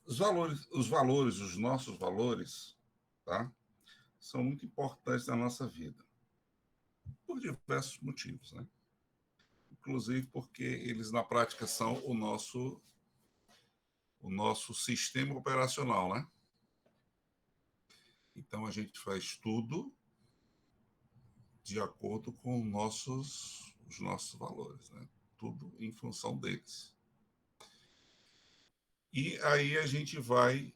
os nossos valores, tá? São muito importantes na nossa vida, por diversos motivos, né? Inclusive porque eles, na prática, são o nosso sistema operacional, né? Então, a gente faz tudo de acordo com os nossos valores, né? Tudo em função deles. E aí a gente vai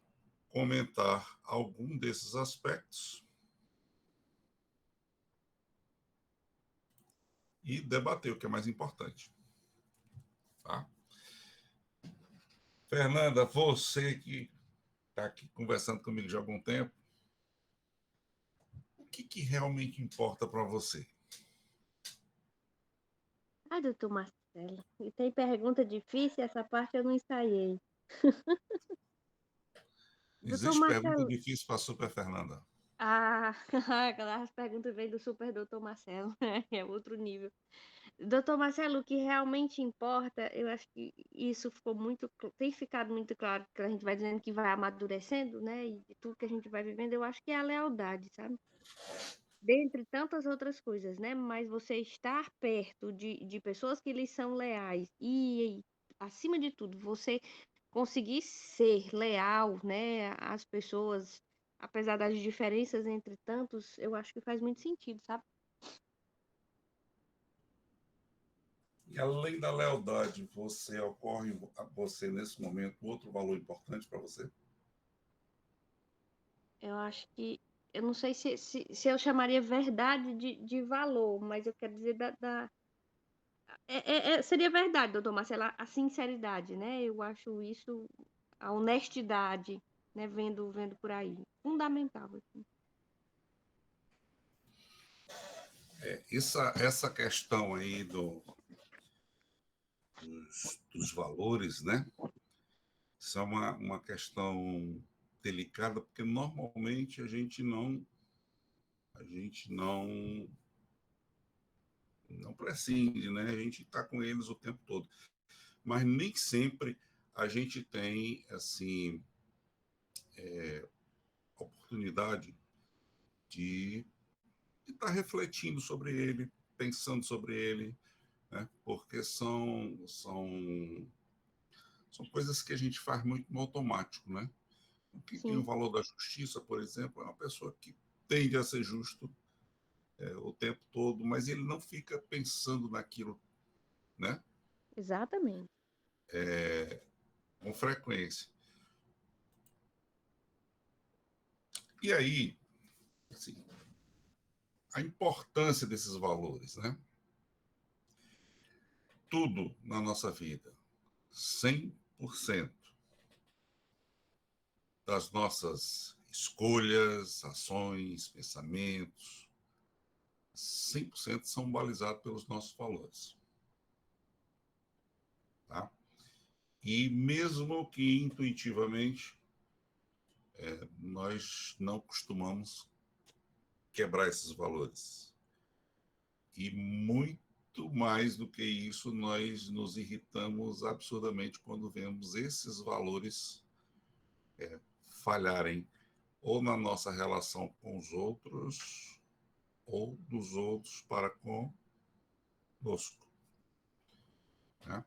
comentar algum desses aspectos e debater o que é mais importante. Tá? Fernanda, você que está aqui conversando comigo já há algum tempo, o que realmente importa para você? Ai, doutor Marcelo, e tem pergunta difícil, essa parte eu não ensaiei. Doutor Existe pergunta Marcelo, difícil para a Super Fernanda? ah, as perguntas vêm do super doutor Marcelo, é outro nível. Doutor Marcelo, o que realmente importa, eu acho que isso ficou muito, tem ficado muito claro, que a gente vai dizendo que vai amadurecendo, né, e de tudo que a gente vai vivendo, eu acho que é a lealdade, sabe? Dentre tantas outras coisas, né? Mas você estar perto de pessoas que lhes são leais acima de tudo, você conseguir ser leal, né, às pessoas, apesar das diferenças entre tantos, eu acho que faz muito sentido, sabe? E além da lealdade, ocorre a você nesse momento outro valor importante para você? Eu acho que, eu não sei se eu chamaria verdade de valor, mas eu quero dizer seria verdade, doutor Marcelo, a sinceridade, né? Eu acho isso, a honestidade, né? Vendo por aí. Fundamental, assim. Essa questão aí dos valores, né? Isso é uma questão delicada, porque normalmente a gente não prescinde, né? A gente está com eles o tempo todo. Mas nem sempre a gente tem, assim, oportunidade de estar refletindo sobre ele, pensando sobre ele, né? Porque são coisas que a gente faz muito no automático, né? O que tem o Sim, valor da justiça, por exemplo, é uma pessoa que tende a ser justo o tempo todo, mas ele não fica pensando naquilo, né? exatamente. Com frequência. E aí, assim, a importância desses valores, né? Tudo na nossa vida, 100% das nossas escolhas, ações, pensamentos, 100% são balizados pelos nossos valores. Tá? E mesmo que intuitivamente nós não costumamos quebrar esses valores. E muito mais do que isso, nós nos irritamos absurdamente quando vemos esses valores falharem ou na nossa relação com os outros ou dos outros para conosco. Né?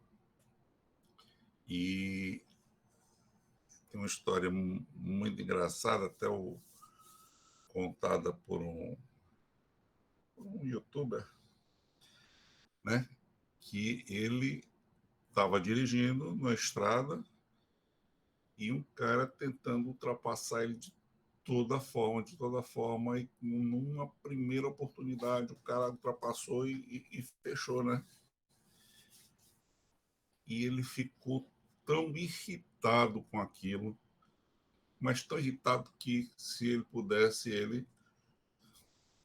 E tem uma história muito engraçada, contada por um youtuber, né? Que ele estava dirigindo na estrada e um cara tentando ultrapassar ele de toda forma, e numa primeira oportunidade o cara ultrapassou e fechou, né? E ele ficou tão irritado com aquilo, mas tão irritado que se ele pudesse,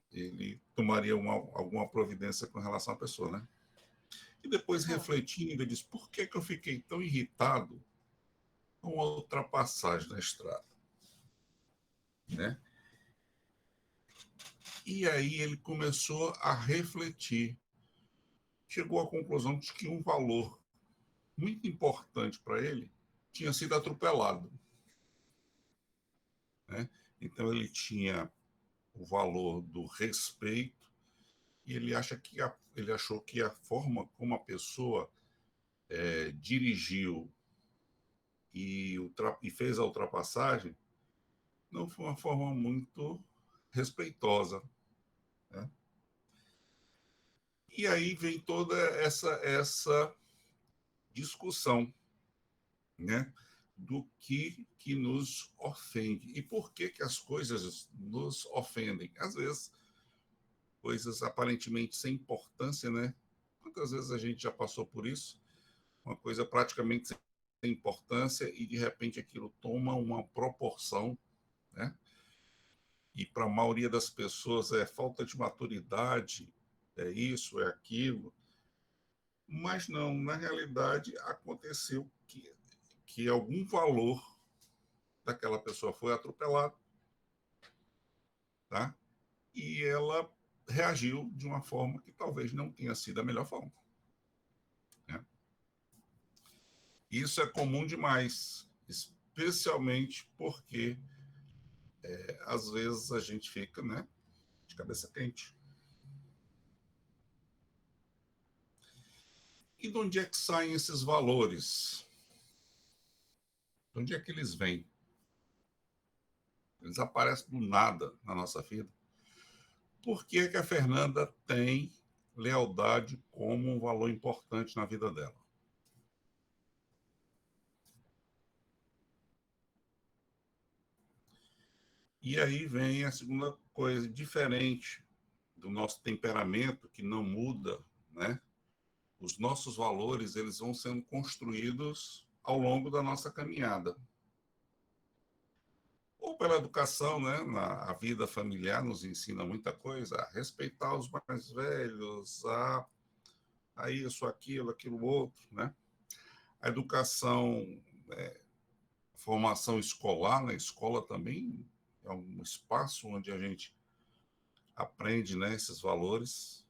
ele tomaria alguma providência com relação à pessoa, né? E depois É. refletindo, ele disse, por que eu fiquei tão irritado com a ultrapassagem na estrada, né? E aí ele começou a refletir, chegou à conclusão de que um valor muito importante para ele tinha sido atropelado, né? Então ele tinha o valor do respeito e ele achou que a forma como a pessoa dirigiu e fez a ultrapassagem não foi uma forma muito respeitosa, né? E aí vem toda essa discussão, né, do que nos ofende e por que as coisas nos ofendem. Às vezes, coisas aparentemente sem importância, né? Quantas vezes a gente já passou por isso? Uma coisa praticamente sem importância e, de repente, aquilo toma uma proporção, né? E para a maioria das pessoas é falta de maturidade, é isso, é aquilo. Mas não, na realidade, aconteceu que algum valor daquela pessoa foi atropelado, tá? E ela reagiu de uma forma que talvez não tenha sido a melhor forma, né? Isso é comum demais, especialmente porque às vezes a gente fica, né, de cabeça quente. E de onde é que saem esses valores? De onde é que eles vêm? Eles aparecem do nada na nossa vida. Por que que a Fernanda tem lealdade como um valor importante na vida dela? E aí vem a segunda coisa, diferente do nosso temperamento, que não muda, né? Os nossos valores, eles vão sendo construídos ao longo da nossa caminhada. Ou pela educação, né? A vida familiar nos ensina muita coisa, a respeitar os mais velhos, a isso, aquilo outro, né? A educação, a formação escolar, na escola também é um espaço onde a gente aprende, né, esses valores,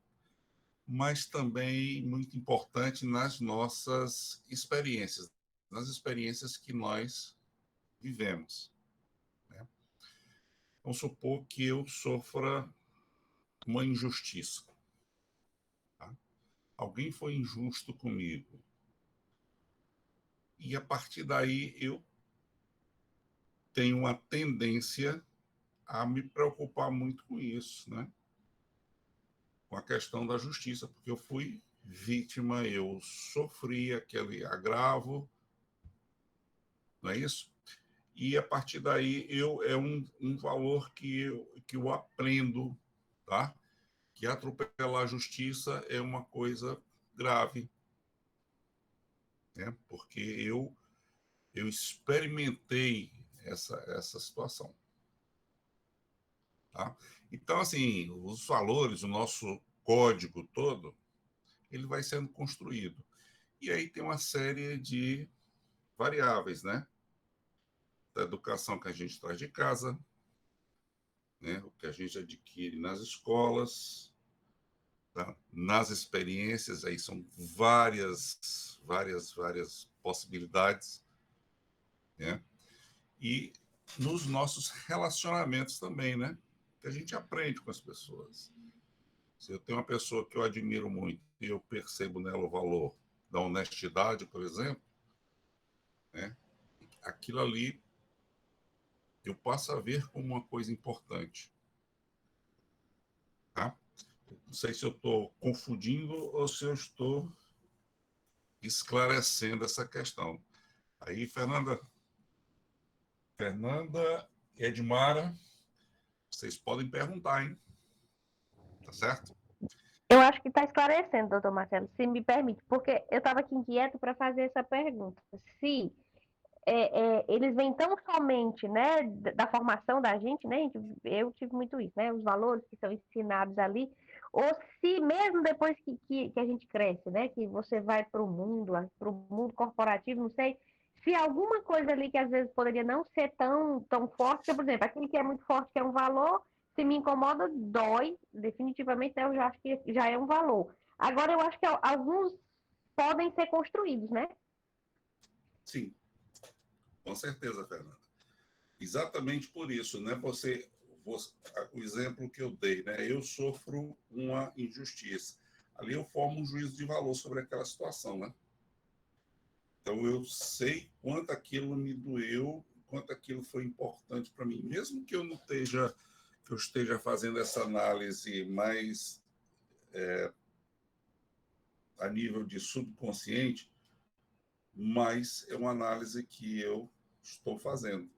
mas também muito importante nas nossas experiências, nas experiências que nós vivemos, né? Vamos supor que eu sofra uma injustiça, tá? Alguém foi injusto comigo. E a partir daí eu tenho uma tendência a me preocupar muito com isso, né? Com a questão da justiça, porque eu fui vítima, eu sofri aquele agravo, não é isso? E a partir daí é um valor que eu aprendo, tá? Que atropelar a justiça é uma coisa grave, né? Porque eu experimentei essa situação, tá? Então, assim, os valores, o nosso código todo, ele vai sendo construído. E aí tem uma série de variáveis, né? Da educação que a gente traz de casa, né? O que a gente adquire nas escolas, tá? Nas experiências, aí são várias possibilidades, né? E nos nossos relacionamentos também, né? Que a gente aprende com as pessoas. Se eu tenho uma pessoa que eu admiro muito e eu percebo nela o valor da honestidade, por exemplo, né? Aquilo ali eu passo a ver como uma coisa importante, tá? Não sei se eu estou confundindo ou se eu estou esclarecendo essa questão. Aí, Fernanda e Edmara, vocês podem perguntar, hein? Tá certo? Eu acho que está esclarecendo, doutor Marcelo, se me permite, porque eu estava aqui inquieto para fazer essa pergunta. Se eles vêm tão somente, né, da formação da gente, né, eu tive muito isso, né, os valores que são ensinados ali, ou se mesmo depois que a gente cresce, né, que você vai para o mundo corporativo, não sei, se alguma coisa ali que às vezes poderia não ser tão forte, que, por exemplo, aquilo que é muito forte, que é um valor, se me incomoda, dói, definitivamente, né, eu já acho que já é um valor. Agora, eu acho que alguns podem ser construídos, né? Sim. com certeza, Fernanda. Exatamente por isso, né? O exemplo que eu dei, né? Eu sofro uma injustiça. Ali eu formo um juízo de valor sobre aquela situação, né? Então eu sei quanto aquilo me doeu, quanto aquilo foi importante para mim, mesmo que eu não esteja que eu esteja fazendo essa análise mais a nível de subconsciente, mas é uma análise que eu estou fazendo,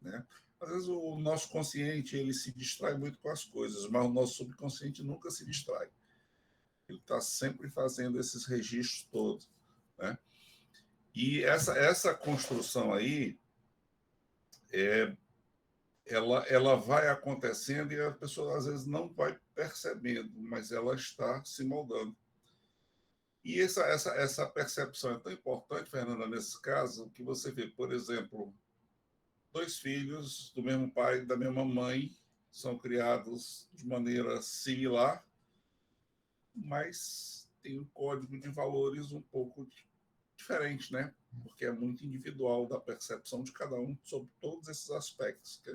né? Às vezes o nosso consciente ele se distrai muito com as coisas, mas o nosso subconsciente nunca se distrai. Ele está sempre fazendo esses registros todos, né? E essa construção aí, ela vai acontecendo e a pessoa às vezes não vai percebendo, mas ela está se moldando. E essa percepção é tão importante, Fernanda, nesse caso, que você vê, por exemplo, dois filhos do mesmo pai e da mesma mãe são criados de maneira similar, mas tem um código de valores um pouco diferente, né? Porque é muito individual da percepção de cada um sobre todos esses aspectos que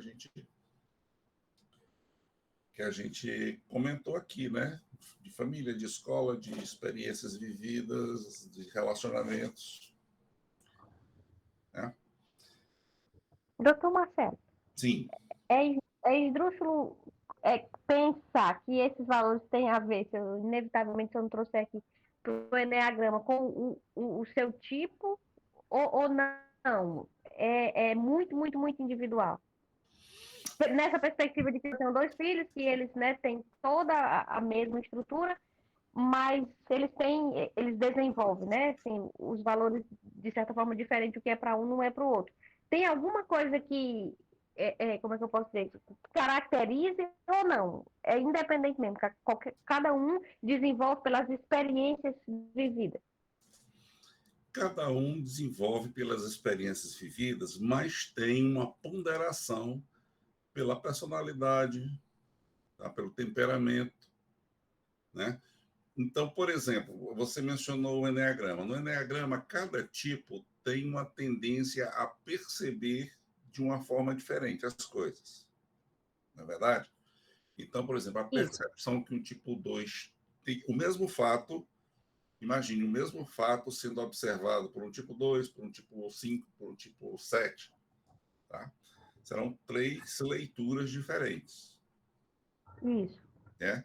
a gente comentou aqui, né? De família, de escola, de experiências vividas, de relacionamentos, né? Doutor Marcelo, Sim, é esdrúxulo pensar que esses valores têm a ver, inevitavelmente, se eu não trouxer aqui para o Eneagrama, com o seu tipo ou não? É muito, muito, muito individual. Nessa perspectiva de que eu tenho dois filhos, que eles, né, têm toda a mesma estrutura, mas eles desenvolvem, né, assim, os valores de certa forma diferente, o que é para um não é para o outro. Tem alguma coisa que, como é que eu posso dizer, caracterize ou não? É independente mesmo, cada um desenvolve pelas experiências vividas. cada um desenvolve pelas experiências vividas, mas tem uma ponderação pela personalidade, tá? Pelo temperamento, né? Então, por exemplo, você mencionou o Eneagrama. No Eneagrama, cada tipo tem uma tendência a perceber de uma forma diferente as coisas, não é verdade? Então, por exemplo, a Isso. percepção que um tipo 2 tem o mesmo fato, imagine o mesmo fato sendo observado por um tipo 2, por um tipo 5, por um tipo 7, tá? Serão três leituras diferentes, Isso. né?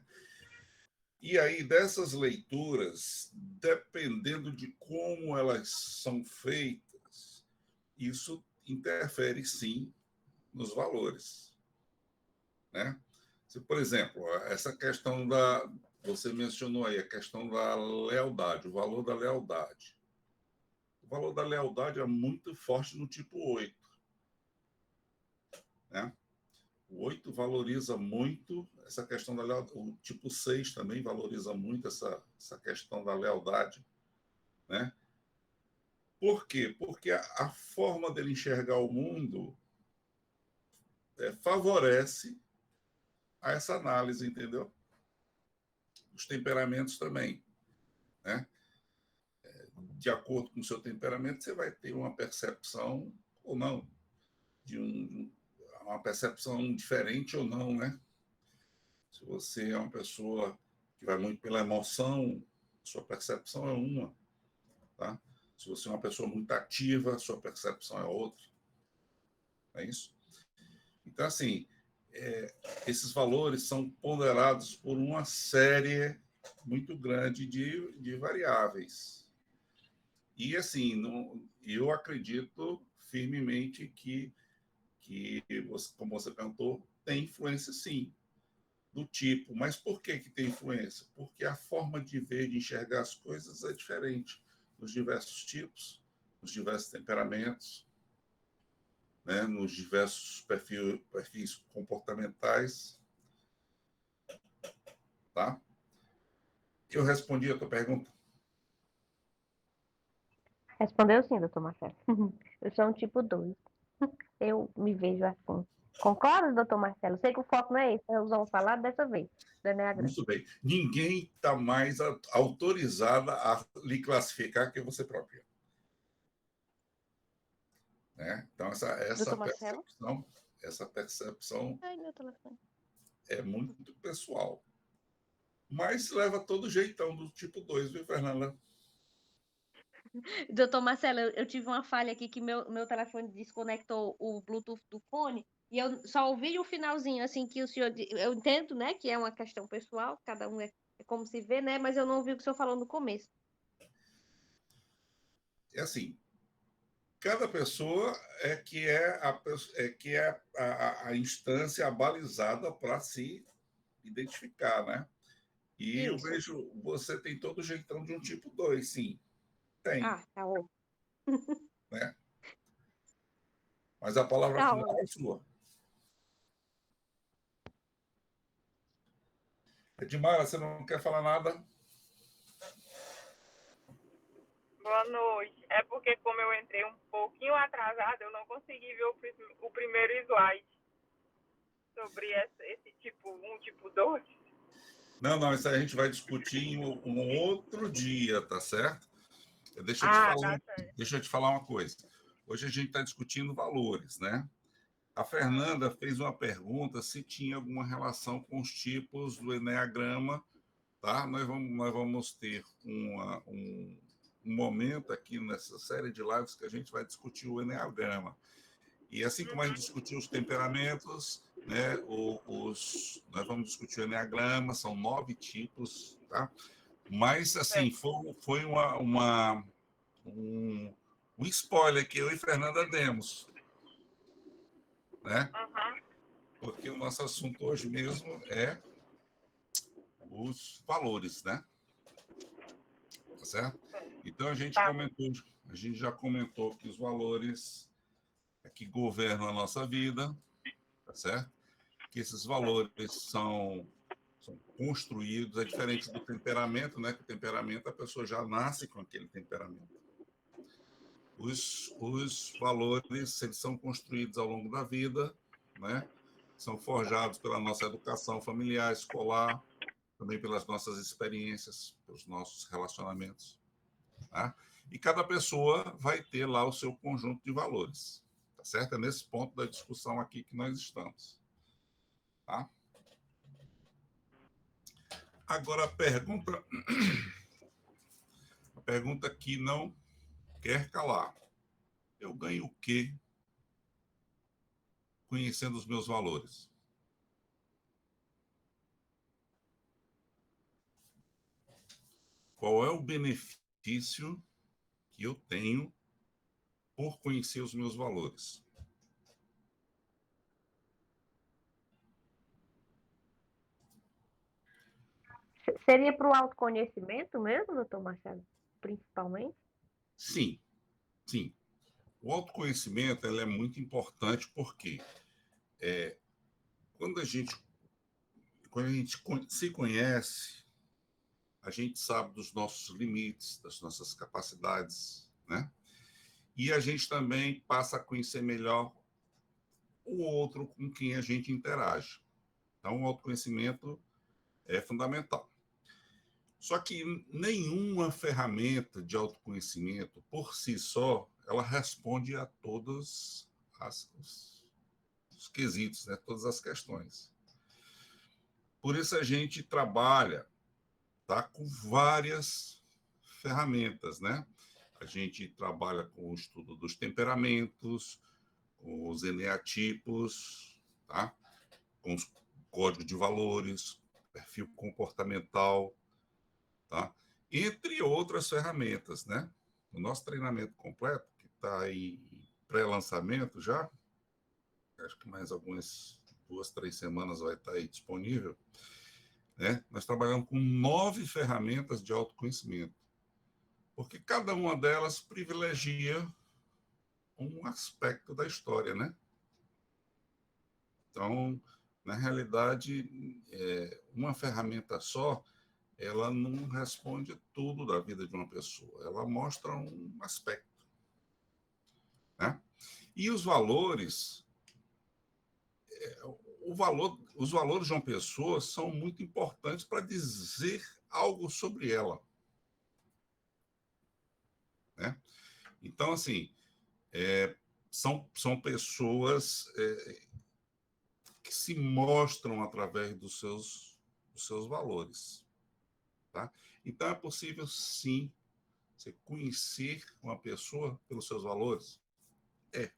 E aí, dessas leituras, dependendo de como elas são feitas, isso interfere, sim, nos valores, né? Se, por exemplo, essa questão da... Você mencionou aí a questão da lealdade, o valor da lealdade. O valor da lealdade é muito forte no tipo 8, né? O 8 valoriza muito essa questão da lealdade. O tipo 6 também valoriza muito essa questão da lealdade, né? Por quê? Porque a forma dele enxergar o mundo favorece a essa análise, entendeu? Os temperamentos também, né? De acordo com o seu temperamento, você vai ter uma percepção ou não, uma percepção diferente ou não, né? Se você é uma pessoa que vai muito pela emoção, sua percepção é uma, tá? Se você é uma pessoa muito ativa, sua percepção é outra, é isso? Então, assim, esses valores são ponderados por uma série muito grande de variáveis. E, assim, eu acredito firmemente que como você perguntou, tem influência, sim, do tipo. Mas por que tem influência? Porque a forma de ver, de enxergar as coisas é diferente nos diversos tipos, nos diversos temperamentos, né, nos diversos perfis comportamentais, tá? Eu respondi a tua pergunta. Respondeu sim, doutor Marcelo. Eu sou um tipo 2. Eu me vejo assim. Concorda, doutor Marcelo? Sei que o foco não é esse, nós vamos falar dessa vez, do Enneagrama. Muito bem. Ninguém está mais autorizada a lhe classificar que você própria. né? Então, essa Doutor Marcelo? percepção Ai, meu telefone. é muito pessoal. Mas leva todo jeitão do tipo 2, viu, Fernanda? Doutor Marcelo, eu tive uma falha aqui que meu telefone desconectou o Bluetooth do fone e eu só ouvi o finalzinho, assim, que o senhor. Eu entendo, né, que é uma questão pessoal, cada um é como se vê, né, mas eu não ouvi o que o senhor falou no começo. É assim, cada pessoa é a instância abalizada para se identificar, né? E eu Isso. vejo, você tem todo o jeitão de um tipo 2, sim, tem, Ah, tá ótimo. né? Mas a palavra Tá final é ótimo. sua. Edmara, você não quer falar nada? Boa noite. É porque como eu entrei um pouquinho atrasada, eu não consegui ver o primeiro slide sobre esse tipo 1, tipo 2. Não, isso aí a gente vai discutir em um outro dia, tá certo? Ah, tá certo. Deixa eu te falar uma coisa. Hoje a gente está discutindo valores, né? A Fernanda fez uma pergunta se tinha alguma relação com os tipos do Eneagrama, tá? Nós vamos ter um momento aqui nessa série de lives que a gente vai discutir o Eneagrama. E assim como a gente discutiu os temperamentos, né, nós vamos discutir o Eneagrama, são 9 tipos, tá? Mas, assim, foi um spoiler que eu e Fernanda demos, né? Uhum. Porque o nosso assunto hoje mesmo é os valores, né? Tá certo? Então Tá. a gente já comentou que os valores é que governam a nossa vida, tá certo? Que esses valores são construídos, é diferente do temperamento, né? Que o temperamento a pessoa já nasce com aquele temperamento. Os valores eles são construídos ao longo da vida, né? São forjados pela nossa educação familiar, escolar, também pelas nossas experiências, pelos nossos relacionamentos. Tá? E cada pessoa vai ter lá o seu conjunto de valores. Tá certo? É nesse ponto da discussão aqui que nós estamos. Tá? Agora a pergunta que não quer calar. Eu ganho o quê conhecendo os meus valores? Qual é o benefício que eu tenho por conhecer os meus valores? Seria para o autoconhecimento mesmo, doutor Marcelo? Principalmente? Sim, sim. O autoconhecimento ele é muito importante porque quando a gente, quando a gente se conhece, a gente sabe dos nossos limites, das nossas capacidades, né? E a gente também passa a conhecer melhor o outro com quem a gente interage. Então, o autoconhecimento é fundamental. Só que nenhuma ferramenta de autoconhecimento, por si só, ela responde a todos os quesitos, né? Todas as questões. Por isso a gente trabalha, tá, com várias ferramentas, né? A gente trabalha com o estudo dos temperamentos, com os eneatipos, tá? Com os códigos de valores, perfil comportamental, tá? Entre outras ferramentas, né? O nosso treinamento completo, que está aí em pré-lançamento já, acho que mais algumas 2, 3 semanas vai estar aí disponível, né? Nós trabalhamos com 9 ferramentas de autoconhecimento, porque cada uma delas privilegia um aspecto da história, né? Então, na realidade, uma ferramenta só, ela não responde tudo da vida de uma pessoa, ela mostra um aspecto, né? E os valores, os valores de uma pessoa são muito importantes para dizer algo sobre ela, né? Então, assim, são pessoas que se mostram através dos seus valores. Tá? Então, é possível, sim, você conhecer uma pessoa pelos seus valores. Você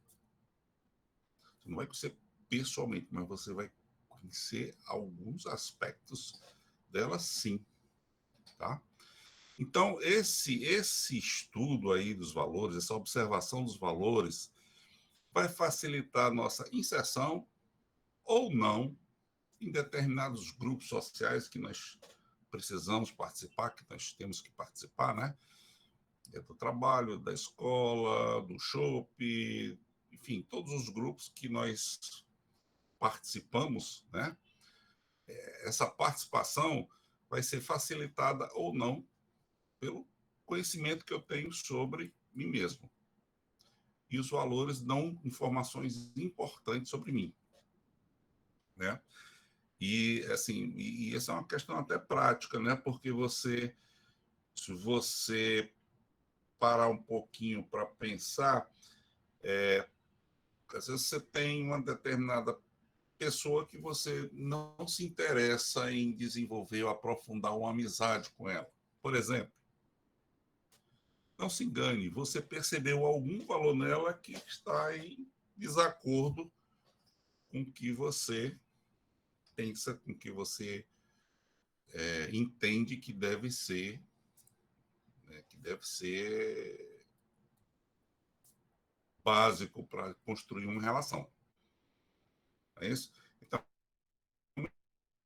não vai conhecer pessoalmente, mas você vai conhecer alguns aspectos dela, sim. Tá? Então, esse estudo aí dos valores, essa observação dos valores, vai facilitar a nossa inserção ou não em determinados grupos sociais que nós precisamos participar, que nós temos que participar, né? Do trabalho, da escola, do shopping, enfim, todos os grupos que nós participamos, né? Essa participação vai ser facilitada ou não pelo conhecimento que eu tenho sobre mim mesmo. E os valores dão informações importantes sobre mim, né? E assim, e essa é uma questão até prática, né? Porque se você parar um pouquinho para pensar, às vezes você tem uma determinada pessoa que você não se interessa em desenvolver ou aprofundar uma amizade com ela. Por exemplo, não se engane, você percebeu algum valor nela que está em desacordo com o que você pensa, com o que você entende que deve ser, né, que deve ser básico para construir uma relação. É isso? Então,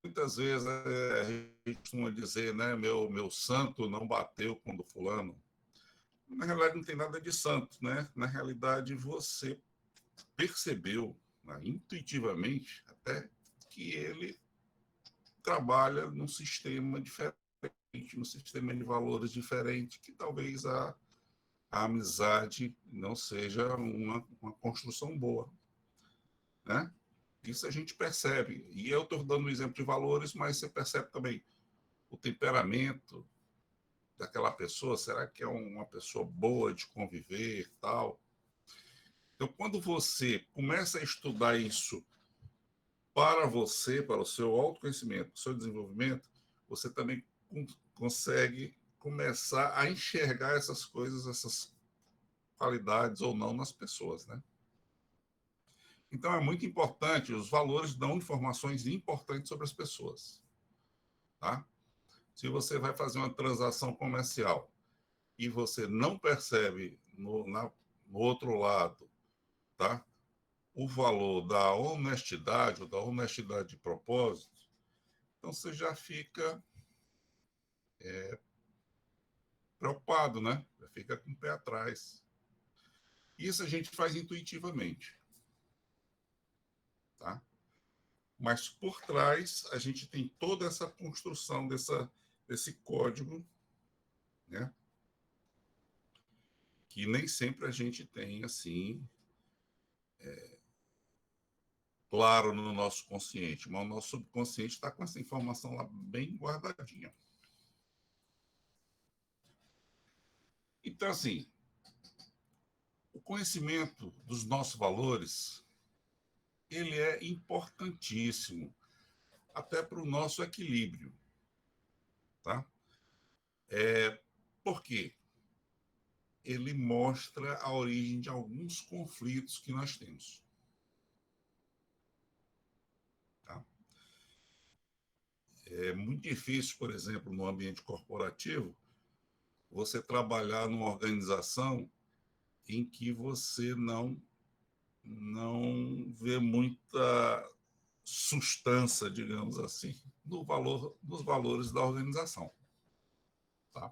muitas vezes a gente costuma dizer, né, meu santo não bateu com o do fulano. Na realidade, não tem nada de santo, né? Na realidade, você percebeu, né, intuitivamente, até que ele trabalha num sistema diferente, num sistema de valores diferente, que talvez a amizade não seja uma construção boa, né? Isso a gente percebe. E eu estou dando um exemplo de valores, mas você percebe também o temperamento daquela pessoa. Será que é uma pessoa boa de conviver, tal? Então, quando você começa a estudar isso para você, para o seu autoconhecimento, para o seu desenvolvimento, você também consegue começar a enxergar essas coisas, essas qualidades ou não nas pessoas, né? Então, é muito importante, os valores dão informações importantes sobre as pessoas, tá? Se você vai fazer uma transação comercial e você não percebe no outro lado, tá? O valor da honestidade ou da honestidade de propósito, então você já fica preocupado, né? Já fica com o pé atrás. Isso a gente faz intuitivamente, tá? Mas por trás a gente tem toda essa construção desse código, né? Que nem sempre a gente tem assim claro no nosso consciente, mas o nosso subconsciente está com essa informação lá bem guardadinha. Então, assim, o conhecimento dos nossos valores, ele é importantíssimo, até para o nosso equilíbrio, tá? Por quê? Ele mostra a origem de alguns conflitos que nós temos. Tá? É muito difícil, por exemplo, no ambiente corporativo, você trabalhar numa organização em que você não vê muita substância, digamos assim, nos valores da organização. Tá?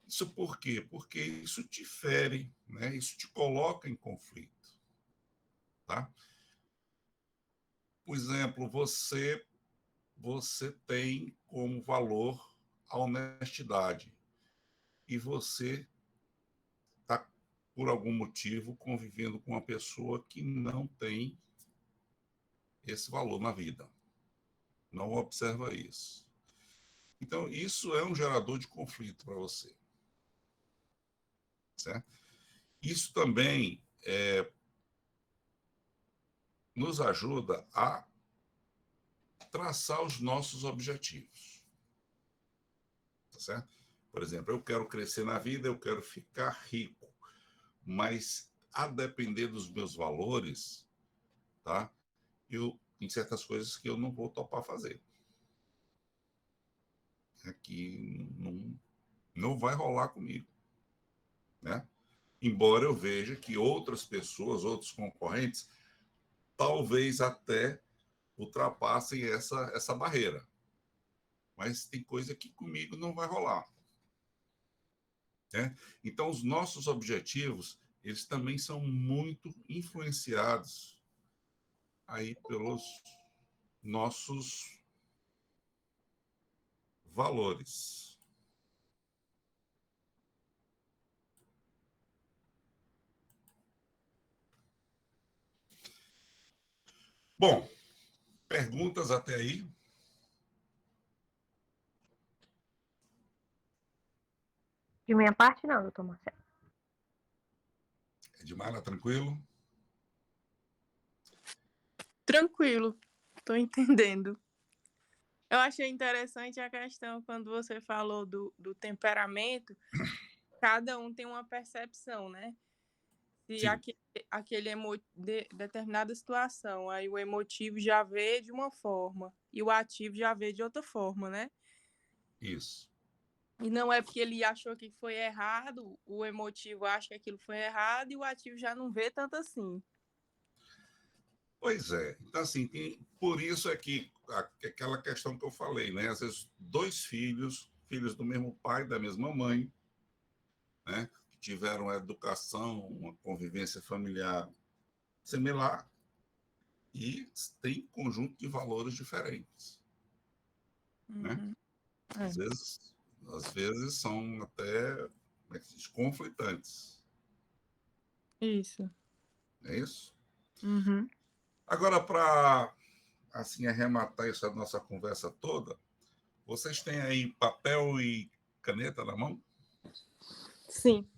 Isso por quê? Porque isso te fere, né? Isso te coloca em conflito. Tá? Por exemplo, você tem como valor a honestidade e você está, por algum motivo, convivendo com uma pessoa que não tem esse valor na vida, não observa isso. Então, isso é um gerador de conflito para você, certo? Isso também nos ajuda a traçar os nossos objetivos. Tá certo? Por exemplo, eu quero crescer na vida, eu quero ficar rico, mas a depender dos meus valores, tá? Tem certas coisas que eu não vou topar fazer. Que não vai rolar comigo, né? Embora eu veja que outras pessoas, outros concorrentes, talvez até ultrapassem essa barreira. Mas tem coisa que comigo não vai rolar. Né? Então, os nossos objetivos, eles também são muito influenciados aí pelos nossos valores. Bom, perguntas até aí? De minha parte, não, doutor Marcelo. Edmara, tranquilo? Tranquilo, estou entendendo. Eu achei interessante a questão quando você falou do temperamento, cada um tem uma percepção, né? Se aquele determinada situação, aí o emotivo já vê de uma forma e o ativo já vê de outra forma, né? Isso. E não é porque ele achou que foi errado, o emotivo acha que aquilo foi errado e o ativo já não vê tanto assim. Pois é. Então, assim, por isso é que aquela questão que eu falei, né? Às vezes, dois filhos do mesmo pai, da mesma mãe, né? Que tiveram educação, uma convivência familiar similar e tem conjunto de valores diferentes, né? Às vezes são até, como é que se diz, conflitantes. Isso. É isso? Uhum. Agora, para assim arrematar essa nossa conversa toda, vocês têm aí papel e caneta na mão? Sim.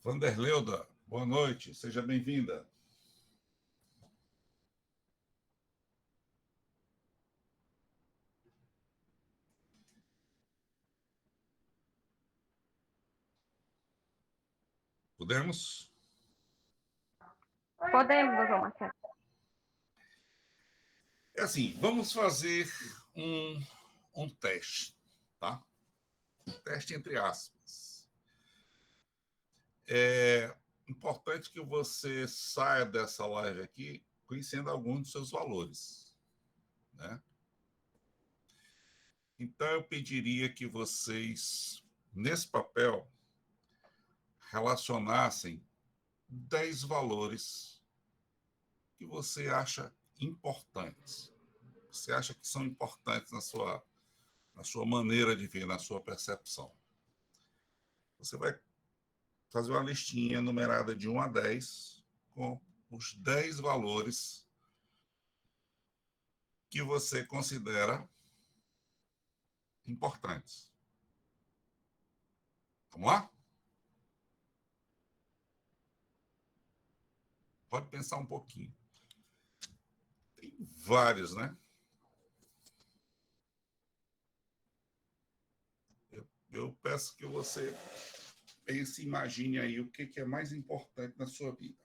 Vanderleuda, boa noite, seja bem-vinda. Podemos? Podemos, doutor Marcelo. É assim, vamos fazer um teste, tá? Um teste entre aspas. É importante que você saia dessa live aqui conhecendo alguns dos seus valores, né? Então, eu pediria que vocês, nesse papel, relacionassem 10 valores que você acha importantes. Você acha que são importantes na sua maneira de ver, na sua percepção. Você vai fazer uma listinha numerada de 1 a 10 com os 10 valores que você considera importantes. Vamos lá? Pode pensar um pouquinho. Tem vários, né? Eu peço que você pense, imagine aí o que é mais importante na sua vida.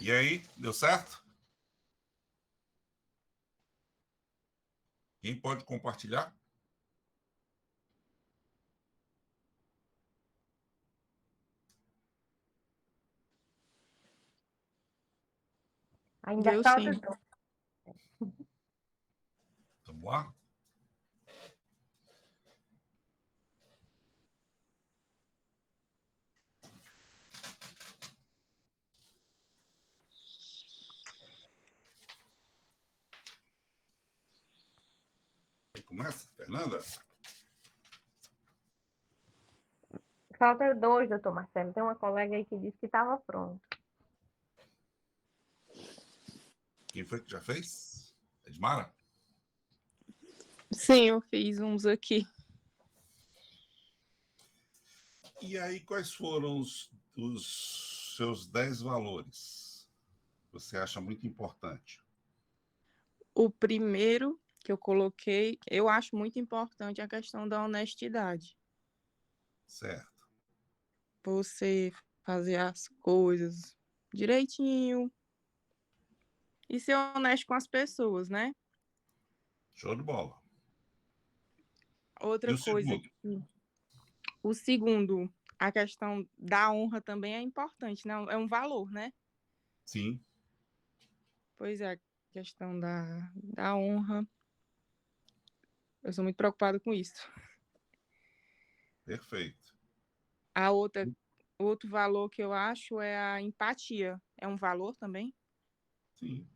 E aí, deu certo? Quem pode compartilhar? Ainda Deu falta sim. Vamos lá? Quem começa? Fernanda? Falta 2, doutor Marcelo. Tem uma colega aí que disse que estava pronto. Quem foi que já fez? Edmara? Sim, eu fiz uns aqui. E aí, quais foram os seus 10 valores que você acha muito importante? O primeiro que eu coloquei, eu acho muito importante a questão da honestidade. Certo. Você fazer as coisas direitinho e ser honesto com as pessoas, né? Show de bola. E Outra o coisa segundo? que o segundo, a questão da honra também é importante, né? É um valor, né? Sim, Pois é, a questão da honra. Eu sou muito preocupada com isso. perfeito. A outro valor que eu acho é a empatia. É um valor também? Sim,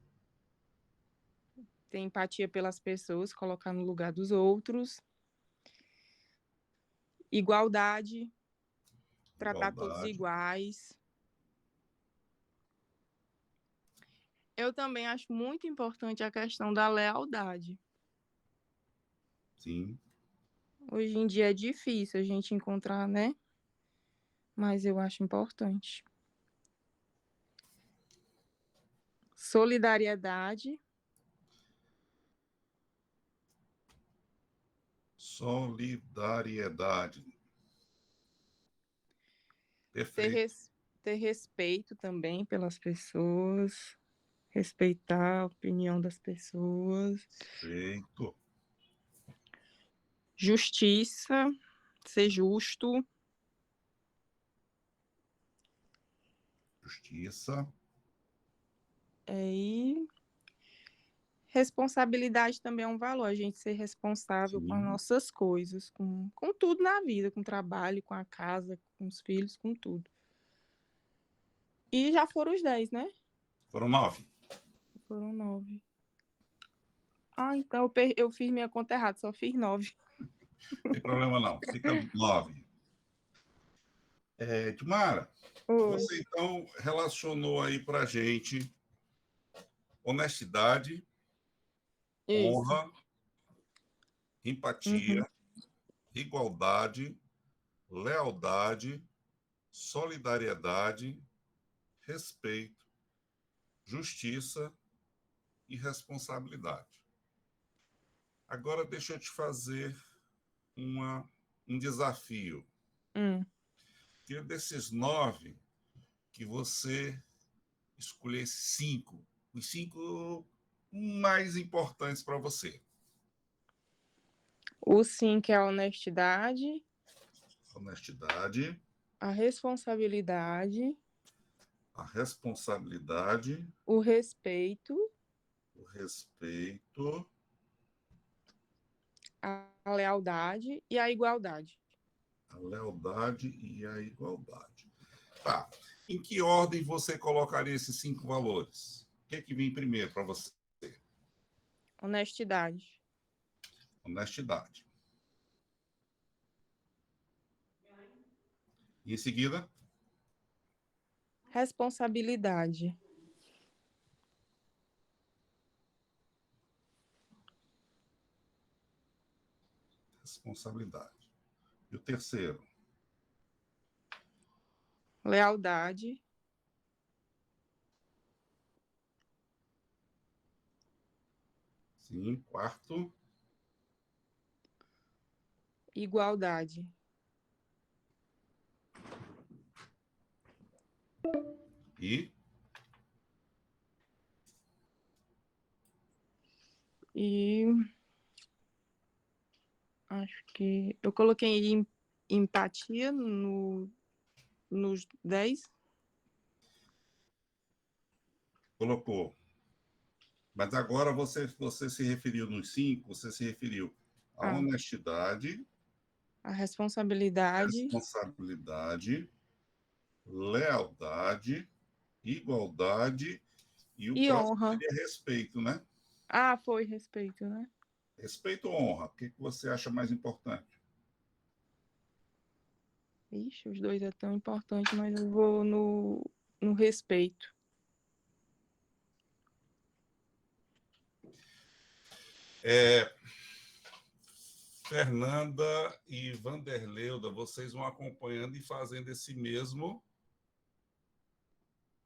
Ter empatia pelas pessoas, colocar no lugar dos outros. Igualdade, tratar todos igualdade. iguais. Eu também acho muito importante a questão da lealdade. Sim, Hoje em dia é difícil a gente encontrar, né? Mas eu acho importante. Solidariedade. solidariedade. Ter, Perfeito, ter respeito também pelas pessoas. Respeitar a opinião das pessoas. perfeito. Justiça. Ser justo. Justiça. E responsabilidade também é um valor. A gente ser responsável com as Sim. nossas coisas, com tudo na vida, com o trabalho, com a casa, com os filhos, com tudo. E já foram os 10, né? Foram 9. Foram 9. Ah, então eu fiz minha conta errada, só fiz 9. Não tem problema não. Fica 9. Edmara, Oi. você então relacionou aí para gente honestidade, Isso. honra, empatia, Uhum. igualdade, lealdade, solidariedade, respeito, justiça e responsabilidade. Agora deixa eu te fazer um desafio. Que desses 9, que você escolhesse 5, os 5 mais importantes para você. O 5 é a honestidade, Honestidade, a responsabilidade, a responsabilidade, o respeito, o respeito, a lealdade e a igualdade. a lealdade e a igualdade. Tá. Em que ordem você colocaria esses 5 valores? O que vem primeiro para você? Honestidade. Honestidade. E em seguida, Responsabilidade. responsabilidade. E o terceiro? Lealdade. Sim. Quarto? Igualdade. E E acho que eu coloquei empatia nos 10. Colocou. Mas agora você se referiu nos 5, você se referiu à Ah, honestidade, a responsabilidade responsabilidade, lealdade, igualdade e o e próximo honra. seria respeito, né? Ah, foi respeito, né? Respeito ou honra? O que você acha mais importante? Ixi, os dois é tão importante, mas eu vou no respeito. Fernanda e Vanderleuda, vocês vão acompanhando e fazendo esse mesmo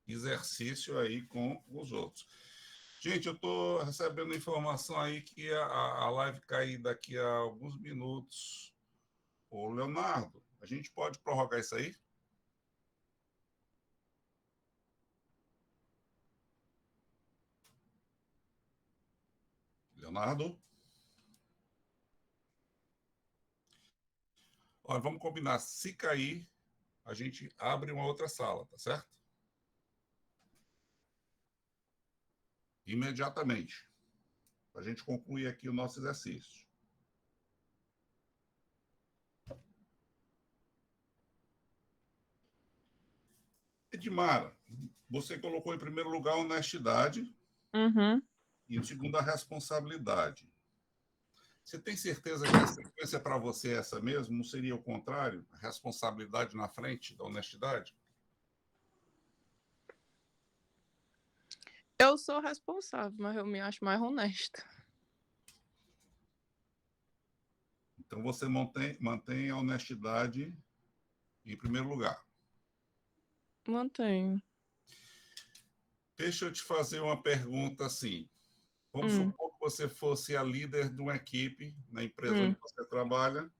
exercício aí com os outros. Gente, eu estou recebendo informação aí que a live cai daqui a alguns minutos. Ô, Leonardo, a gente pode prorrogar isso aí? Leonardo? Olha, vamos combinar. Se cair, a gente abre uma outra sala, tá certo? Imediatamente. Para a gente concluir aqui o nosso exercício. Edmara, você colocou em primeiro lugar a honestidade Uhum. e em segundo a responsabilidade. Você tem certeza que a sequência para você é essa mesmo? Não seria o contrário? A responsabilidade na frente da honestidade? Eu sou responsável, mas eu me acho mais honesta. Então você mantém a honestidade em primeiro lugar. Mantenho. Deixa eu te fazer uma pergunta assim. Vamos Hum, supor que você fosse a líder de uma equipe na empresa onde hum, você trabalha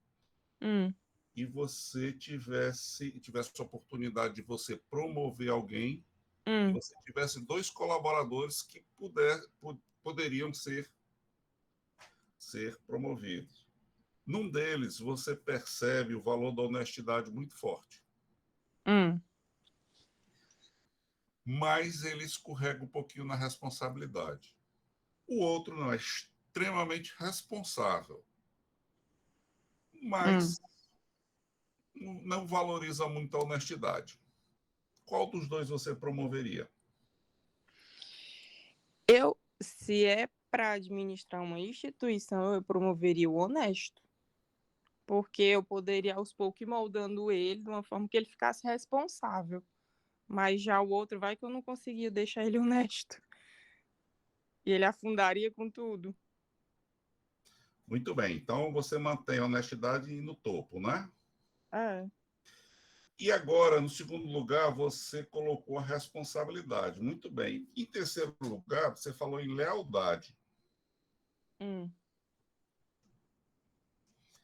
hum, e você tivesse a oportunidade de você promover alguém e hum. você tivesse 2 colaboradores que poderiam ser promovidos. Num deles, você percebe o valor da honestidade muito forte, Hum. mas ele escorrega um pouquinho na responsabilidade. O outro não é extremamente responsável, Hum. mas não valoriza muito a honestidade. Qual dos dois você promoveria? Se é para administrar uma instituição, eu promoveria o honesto, porque eu poderia aos poucos ir moldando ele de uma forma que ele ficasse responsável. Mas já o outro, vai que eu não conseguia deixar ele honesto. E ele afundaria com tudo. Muito bem, então você mantém a honestidade no topo, né? É. E agora, no segundo lugar, você colocou a responsabilidade. Muito bem. Em terceiro lugar, você falou em lealdade. Hum.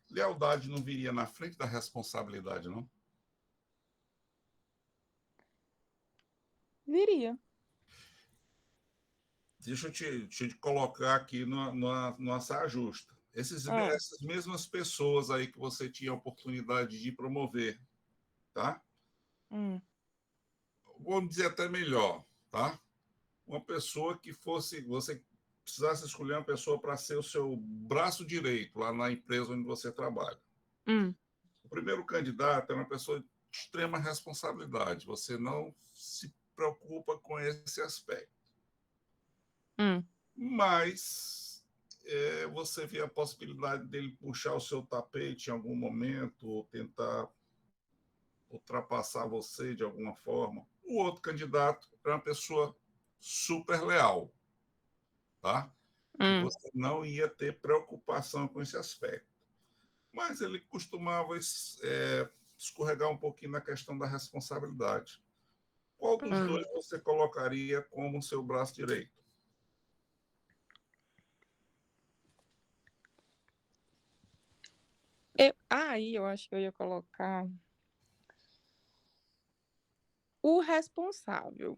Lealdade não viria na frente da responsabilidade, não? Viria. Deixa eu te colocar aqui numa saia justa. Ah. Essas mesmas pessoas aí que você tinha a oportunidade de promover, tá? Hum. Vamos dizer até melhor, tá? Uma pessoa que você precisasse escolher uma pessoa para ser o seu braço direito lá na empresa onde você trabalha. Hum. O primeiro candidato é uma pessoa de extrema responsabilidade. Você não se preocupa com esse aspecto. Hum. Mas você vê a possibilidade dele puxar o seu tapete em algum momento, ou tentar ultrapassar você de alguma forma. O outro candidato é uma pessoa super leal, tá? Que Hum. você não ia ter preocupação com esse aspecto. Mas ele costumava escorregar um pouquinho na questão da responsabilidade. Qual dos Hum. dois você colocaria como seu braço direito? Aí eu acho que eu ia colocar o responsável.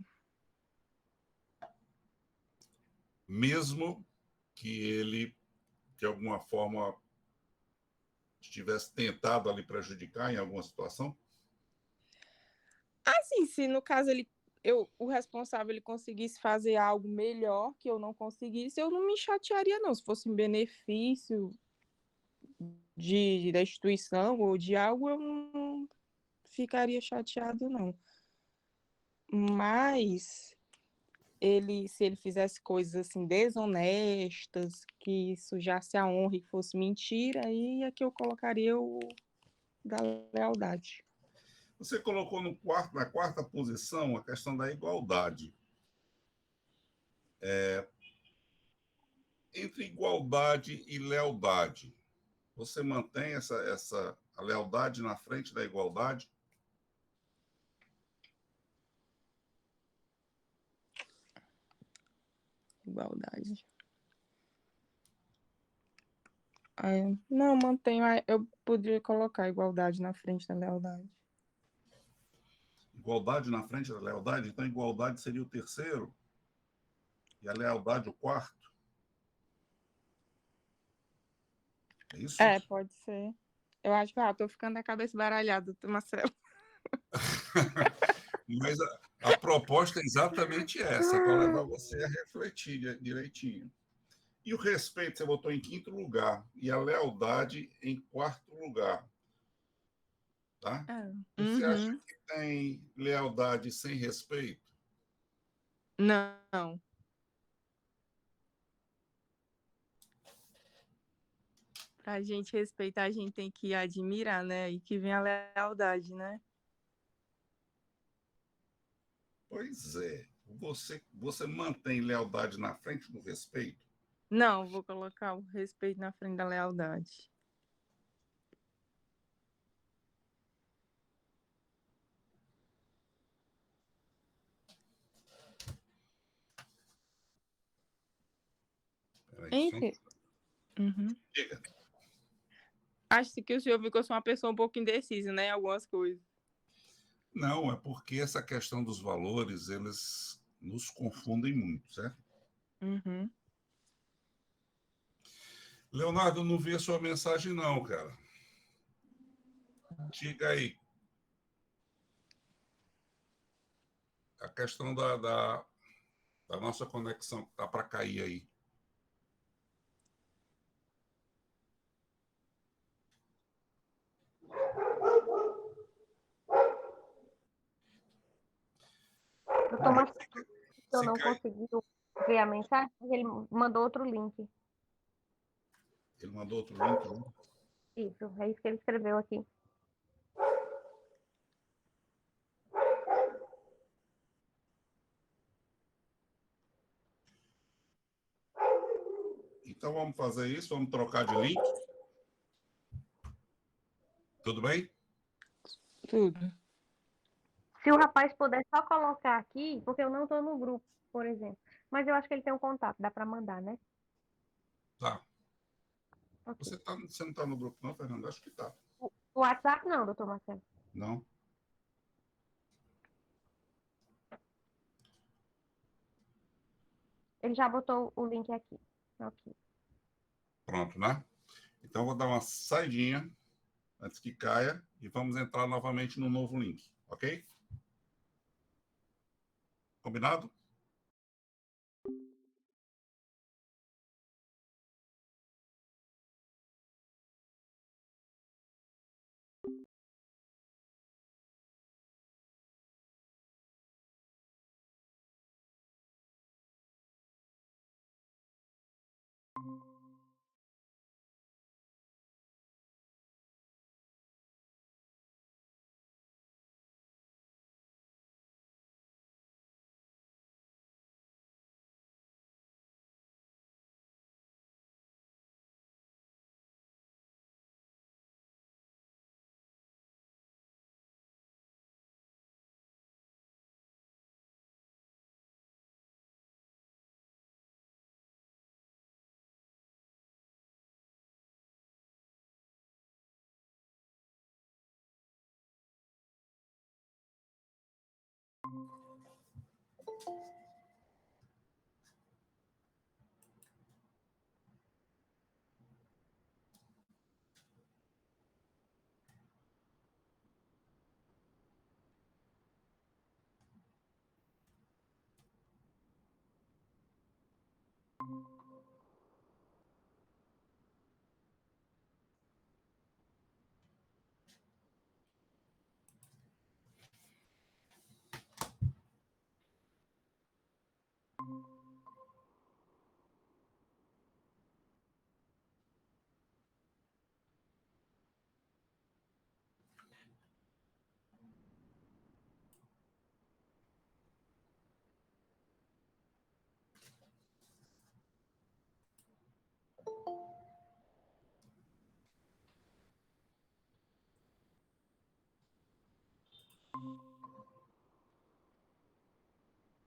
Mesmo que ele, de alguma forma, tivesse tentado ali prejudicar em alguma situação? Assim, se no caso o responsável ele conseguisse fazer algo melhor que eu não conseguisse, eu não me chatearia, não. Se fosse em benefício da instituição ou de algo, eu não ficaria chateado, não. Mas se ele fizesse coisas assim desonestas, que sujasse a honra e fosse mentira, aí é que eu colocaria o da lealdade. Você colocou na quarta posição a questão da igualdade. Entre igualdade e lealdade, você mantém a lealdade na frente da igualdade? Igualdade. Não, mantenho. Eu poderia colocar igualdade na frente da lealdade. Igualdade na frente da lealdade? Então, igualdade seria o terceiro e a lealdade o quarto? É isso? Pode ser. Eu acho que estou ficando a cabeça baralhada, Marcelo. Mas a proposta é exatamente essa, para levar você a refletir direitinho. E o respeito você botou em quinto lugar e a lealdade em quarto lugar. Tá? Você acha que tem lealdade sem respeito? Não. Para a gente respeitar, a gente tem que admirar, né? E que vem a lealdade, né? Pois é. Você mantém lealdade na frente do respeito? Não, vou colocar o respeito na frente da lealdade. Peraí, Diga. Acho que o senhor viu que eu sou uma pessoa um pouco indecisa, né? Algumas coisas. Não, é porque essa questão dos valores, eles nos confundem muito, certo? Leonardo, não vi a sua mensagem não, cara. Diga aí. A questão da nossa conexão que tá para cair aí. Doutor Marcelo, eu Se não cai... consegui ver a mensagem, ele mandou outro link. Ele mandou outro link, né? Isso, é isso que ele escreveu aqui. Então vamos fazer isso, vamos trocar de link. Tudo bem? Tudo. Se o rapaz puder só colocar aqui, porque eu não estou no grupo, por exemplo. Mas eu acho que ele tem um contato, dá para mandar, né? Tá. Okay. Você não está no grupo, não, Fernando? Acho que está. O WhatsApp não, doutor Marcelo. Não? Ele já botou o link aqui. Ok. Pronto, né? Então vou dar uma saidinha antes que caia e vamos entrar novamente no novo link, ok? Combinado?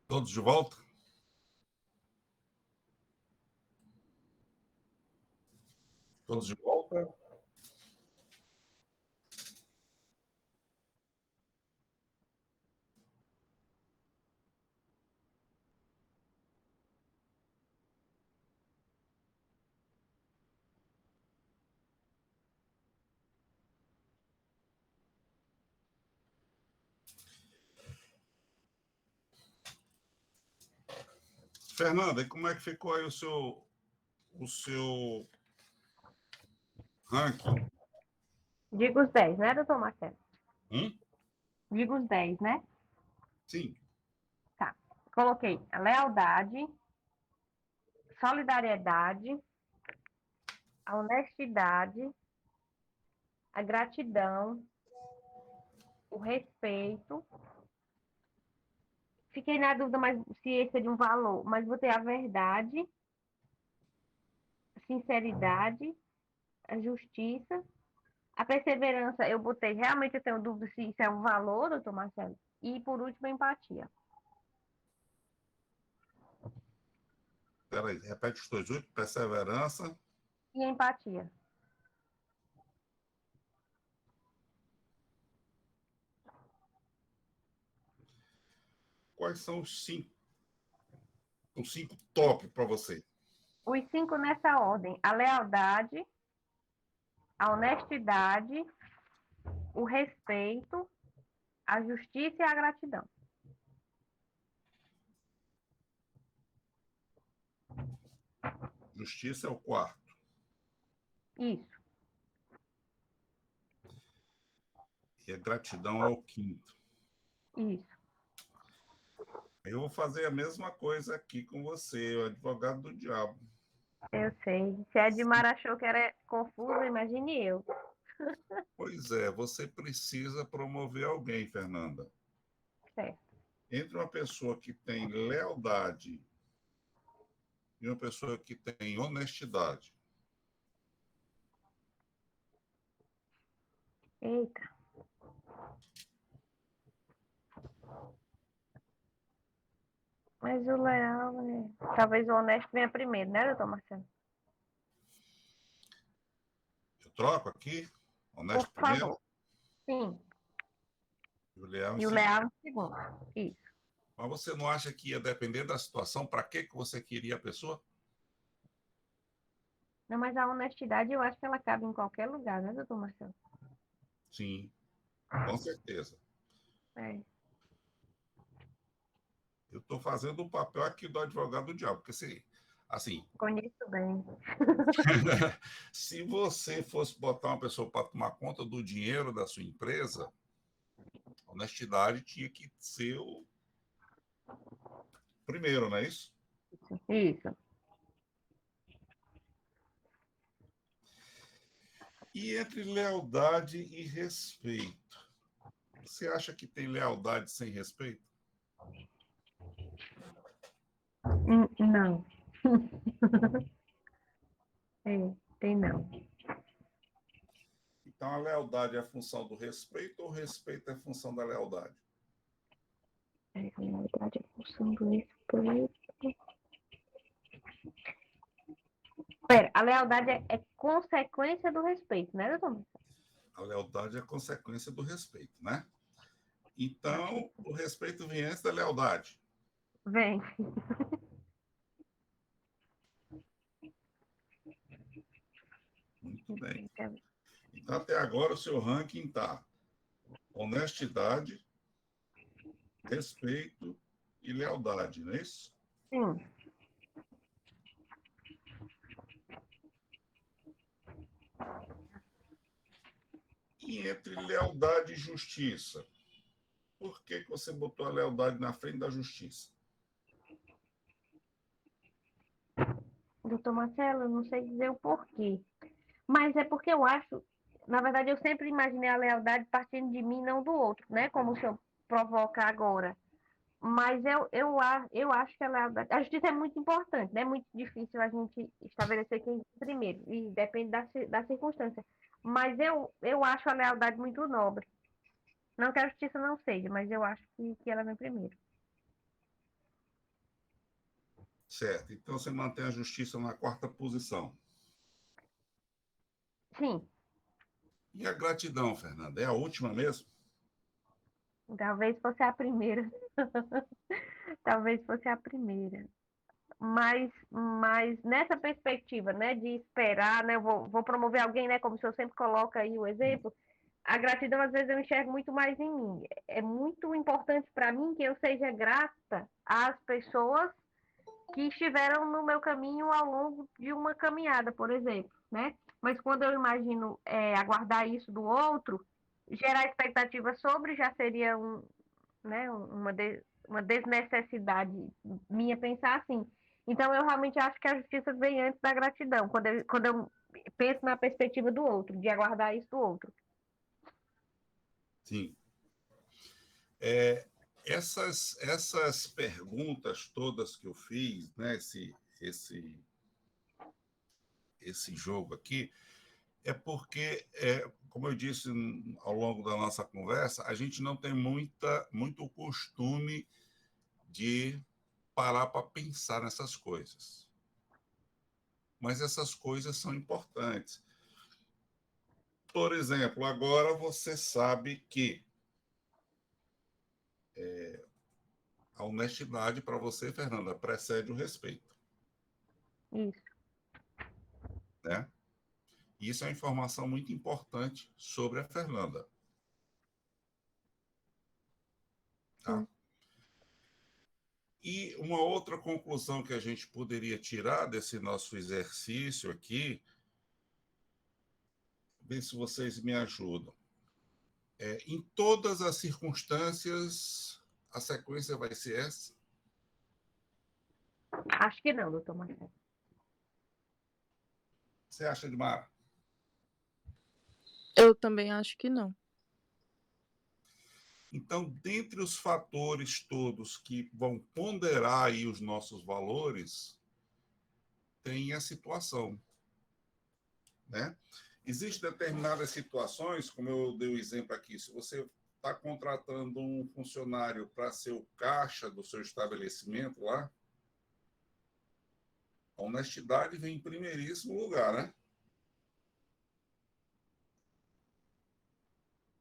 Todos de volta? Todos de volta? Fernanda, e como é que ficou aí o seu ranking? Diga os 10, né, doutor Marcelo? Hum? Diga os 10, né? Sim. Tá. Coloquei a lealdade, solidariedade, a honestidade, a gratidão, o respeito. Fiquei na dúvida mas se esse é de um valor, mas botei a verdade, a sinceridade, a justiça, a perseverança. Eu botei, realmente eu tenho dúvida se isso é um valor, doutor Marcelo. E por último, a empatia. Espera aí, repete os dois. Perseverança. E a empatia. Quais são os 5? Os 5 top para você. Os 5 nessa ordem: a lealdade, a honestidade, o respeito, a justiça e a gratidão. Justiça é o 4º. Isso. E a gratidão é o 5º. Isso. Eu vou fazer a mesma coisa aqui com você, o advogado do diabo. Eu sei. Se a Edmar achou que era confuso, imagine eu. Pois é, você precisa promover alguém, Fernanda. Certo. Entre uma pessoa que tem lealdade e uma pessoa que tem honestidade. Eita. Mas o leal, né? Talvez o honesto venha primeiro, né, doutor Marcelo? Eu troco aqui, honesto Por primeiro favor. Sim. e o leal em E o segundo. leal em segundo. Isso. Mas você não acha que ia depender da situação? Para que você queria a pessoa? Não, mas a honestidade eu acho que ela cabe em qualquer lugar, né, doutor Marcelo? Sim, com certeza. É. Eu estou fazendo o papel aqui do advogado do diabo, porque se, assim, Conheço bem. se você fosse botar uma pessoa para tomar conta do dinheiro da sua empresa, honestidade tinha que ser o primeiro, não é isso? Isso. E entre lealdade e respeito, você acha que tem lealdade sem respeito? Não. É, tem não. Então, a lealdade é a função do respeito ou o respeito é a função da lealdade? É, a lealdade é função do respeito. Pera, a lealdade é consequência do respeito, né, doutor? A lealdade é a consequência do respeito, né? Então, o respeito vem antes da lealdade. Vem. Muito bem. Então, até agora, o seu ranking está honestidade, respeito e lealdade, não é isso? Sim. E entre lealdade e justiça? Por que você botou a lealdade na frente da justiça? Doutor Marcelo, eu não sei dizer o porquê. Mas é porque eu acho, na verdade, eu sempre imaginei a lealdade partindo de mim, não do outro, né? Como o senhor provoca agora. Mas eu acho que a justiça é muito importante, né? É muito difícil a gente estabelecer quem primeiro, e depende da circunstância. Mas eu acho a lealdade muito nobre. Não que a justiça não seja, mas eu acho que ela vem primeiro. Certo. Então você mantém a justiça na quarta posição. Sim, E a gratidão, Fernanda, é a última mesmo? talvez fosse a primeira. Talvez fosse a primeira. Mas nessa perspectiva, né, de esperar, né, vou promover alguém, né, como o senhor sempre coloca aí o exemplo, a gratidão às vezes eu enxergo muito mais em mim. É muito importante para mim que eu seja grata às pessoas que estiveram no meu caminho ao longo de uma caminhada, por exemplo, né? Mas quando eu imagino aguardar isso do outro, gerar expectativa sobre já seria né, uma desnecessidade minha pensar assim. Então, eu realmente acho que a justiça vem antes da gratidão, quando eu penso na perspectiva do outro, de aguardar isso do outro. Sim. Essas perguntas todas que eu fiz, né, esse jogo aqui, é porque, como eu disse ao longo da nossa conversa, a gente não tem muito costume de parar para pensar nessas coisas. Mas essas coisas são importantes. Por exemplo, agora você sabe que a honestidade para você, Fernanda, precede o respeito. Isso. Né? E isso é uma informação muito importante sobre a Fernanda. Tá? Sim. E uma outra conclusão que a gente poderia tirar desse nosso exercício aqui, ver se vocês me ajudam. Em todas as circunstâncias, a sequência vai ser essa? Acho que não, doutor Marcelo. Você acha, Edmar? Eu também acho que não. Então, dentre os fatores todos que vão ponderar aí os nossos valores, tem a situação, né? Existem determinadas situações, como eu dei o exemplo aqui, se você está contratando um funcionário para ser o caixa do seu estabelecimento lá, a honestidade vem em primeiríssimo lugar, né?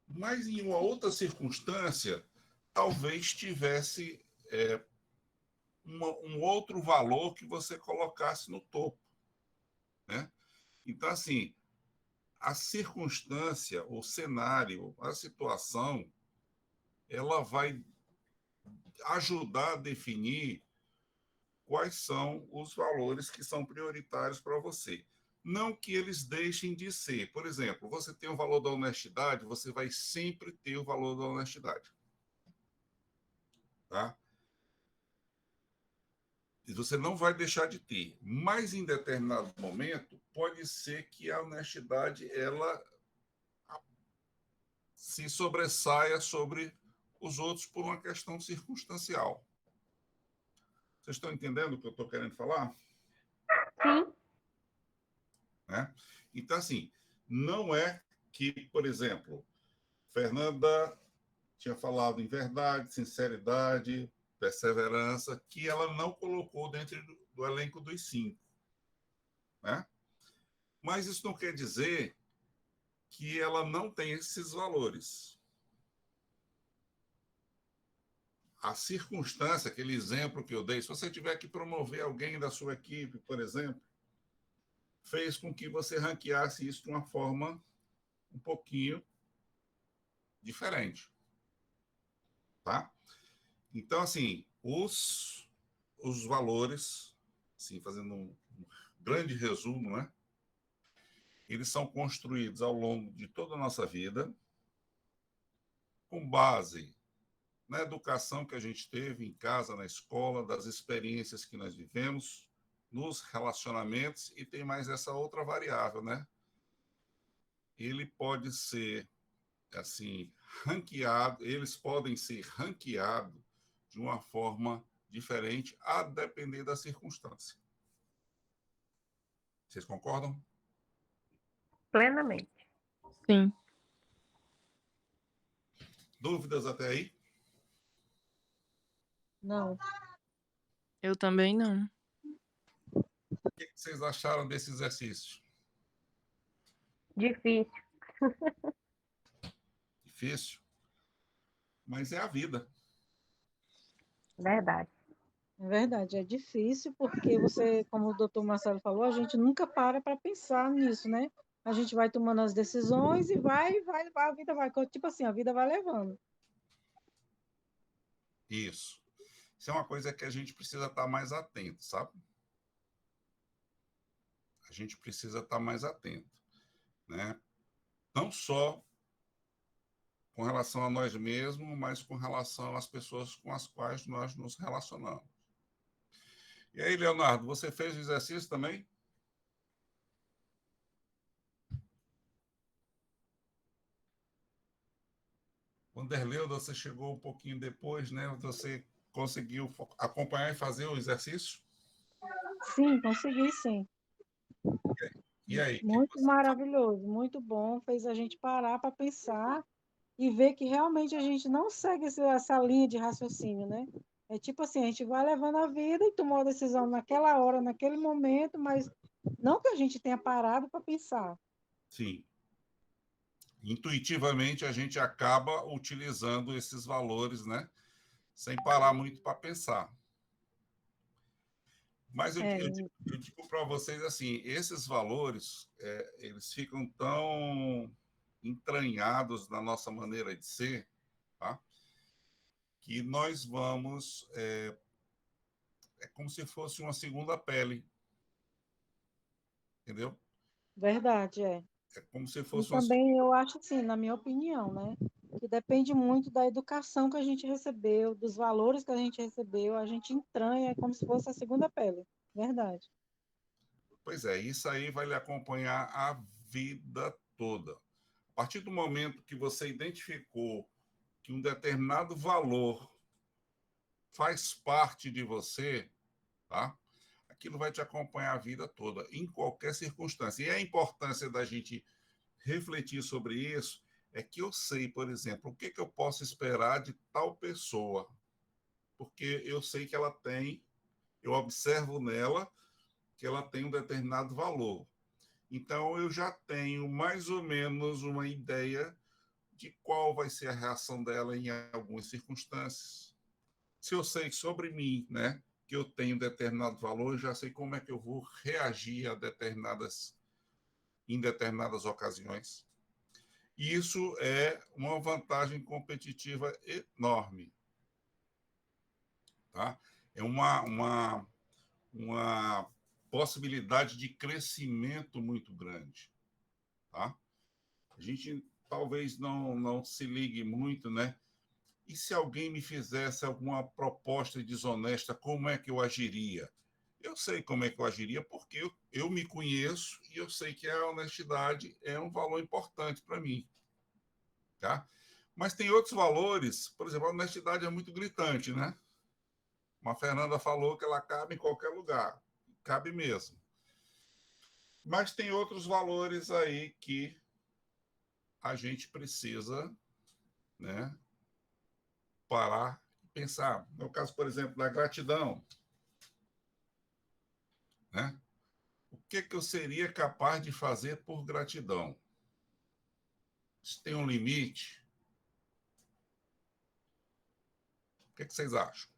Mas em uma outra circunstância, talvez tivesse um outro valor que você colocasse no topo, né? Então, assim, a circunstância, o cenário, a situação, ela vai ajudar a definir quais são os valores que são prioritários para você. Não que eles deixem de ser. Por exemplo, você tem o valor da honestidade, você vai sempre ter o valor da honestidade. Tá? E você não vai deixar de ter. Mas em determinado momento, pode ser que a honestidade ela se sobressaia sobre os outros por uma questão circunstancial. Vocês estão entendendo o que eu estou querendo falar? Sim. Né? Então, assim, não é que, por exemplo, Fernanda tinha falado em verdade, sinceridade, perseverança, que ela não colocou dentro do elenco dos 5. Né? Mas isso não quer dizer que ela não tem esses valores. A circunstância, aquele exemplo que eu dei, se você tiver que promover alguém da sua equipe, por exemplo, fez com que você ranqueasse isso de uma forma um pouquinho diferente. Tá? Então, assim, os valores, assim, fazendo um grande resumo, né? Eles são construídos ao longo de toda a nossa vida, com base na educação que a gente teve em casa, na escola, das experiências que nós vivemos, nos relacionamentos, e tem mais essa outra variável, né? Ele pode ser, assim, ranqueado, eles podem ser ranqueados de uma forma diferente, a depender da circunstância. Vocês concordam? Plenamente. Sim. Dúvidas até aí? Não. Eu também não. O que vocês acharam desse exercício? Difícil. Difícil, mas é a vida. Verdade. É verdade, é difícil porque você, como o doutor Marcelo falou, a gente nunca para pensar nisso, né? A gente vai tomando as decisões e vai, a vida vai, tipo assim, a vida vai levando. Isso. Isso é uma coisa que a gente precisa estar mais atento, sabe? A gente precisa estar mais atento, né? Não só com relação a nós mesmos, mas com relação às pessoas com as quais nós nos relacionamos. E aí, Leonardo, você fez o exercício também? Wanderleu, você chegou um pouquinho depois, né? Você conseguiu acompanhar e fazer o exercício? Sim, consegui sim. E aí? Muito maravilhoso, muito bom, fez a gente parar para pensar e ver que realmente a gente não segue essa linha de raciocínio, né? É tipo assim, a gente vai levando a vida e tomou a decisão naquela hora, naquele momento, mas não que a gente tenha parado para pensar. Sim. Intuitivamente, a gente acaba utilizando esses valores, né? Sem parar muito para pensar. Mas eu digo para vocês assim, esses valores, eles ficam tão entranhados na nossa maneira de ser, tá? Que nós vamos... É como se fosse uma segunda pele, entendeu? Verdade, é. É como se E fosse uma... também eu acho assim, na minha opinião, né? Que depende muito da educação que a gente recebeu, dos valores que a gente recebeu, a gente entranha como se fosse a segunda pele. Verdade. Pois é, isso aí vai lhe acompanhar a vida toda. A partir do momento que você identificou que um determinado valor faz parte de você, tá? Aquilo vai te acompanhar a vida toda, em qualquer circunstância. E a importância da gente refletir sobre isso é que eu sei, por exemplo, o que eu posso esperar de tal pessoa, porque eu sei que ela tem, eu observo nela que ela tem um determinado valor. Então, eu já tenho mais ou menos uma ideia de qual vai ser a reação dela em algumas circunstâncias. Se eu sei sobre mim, né, que eu tenho determinado valor, eu já sei como é que eu vou reagir em determinadas ocasiões. E isso é uma vantagem competitiva enorme. Tá? É uma possibilidade de crescimento muito grande. Tá? A gente talvez não se ligue muito, né? E se alguém me fizesse alguma proposta desonesta, como é que eu agiria? Eu sei como é que eu agiria, porque eu me conheço e eu sei que a honestidade é um valor importante para mim. Tá? Mas tem outros valores, por exemplo, a honestidade é muito gritante, né? Uma Fernanda falou que ela cabe em qualquer lugar, cabe mesmo. Mas tem outros valores aí que a gente precisa, né, parar e pensar. No caso, por exemplo, da gratidão, né? O que eu seria capaz de fazer por gratidão? Isso tem um limite? O que vocês acham?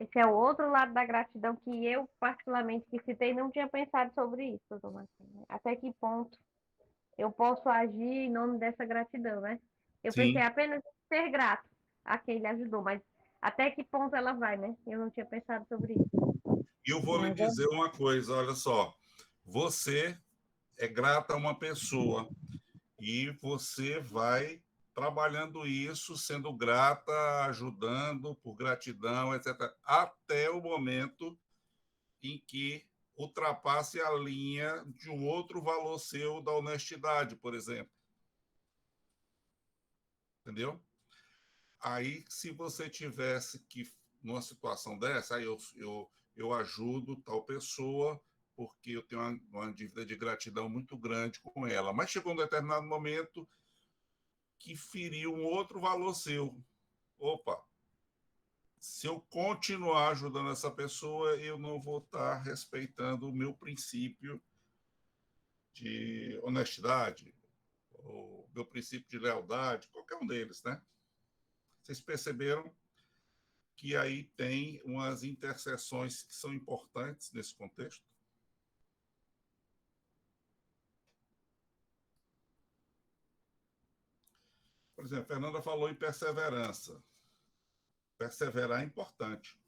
Esse é o outro lado da gratidão que eu, particularmente, que citei, não tinha pensado sobre isso, doutor Marcelo. Até que ponto eu posso agir em nome dessa gratidão, né? Eu pensei Sim. apenas em ser grato a quem lhe ajudou, mas até que ponto ela vai, né? Eu não tinha pensado sobre isso. E eu vou lhe dizer uma coisa, olha só. Você é grata a uma pessoa e você vai trabalhando isso, sendo grata, ajudando por gratidão, etc., até o momento em que ultrapasse a linha de um outro valor seu da honestidade, por exemplo. Entendeu? Aí, se você tivesse que, numa situação dessa, aí eu eu ajudo tal pessoa porque eu tenho uma dívida de gratidão muito grande com ela. Mas chegou um determinado momento que feriu um outro valor seu. Opa, se eu continuar ajudando essa pessoa, eu não vou estar respeitando o meu princípio de honestidade, o meu princípio de lealdade, qualquer um deles, né? Vocês perceberam que aí tem umas interseções que são importantes nesse contexto? Por exemplo, a Fernanda falou em perseverança. Perseverar é importante,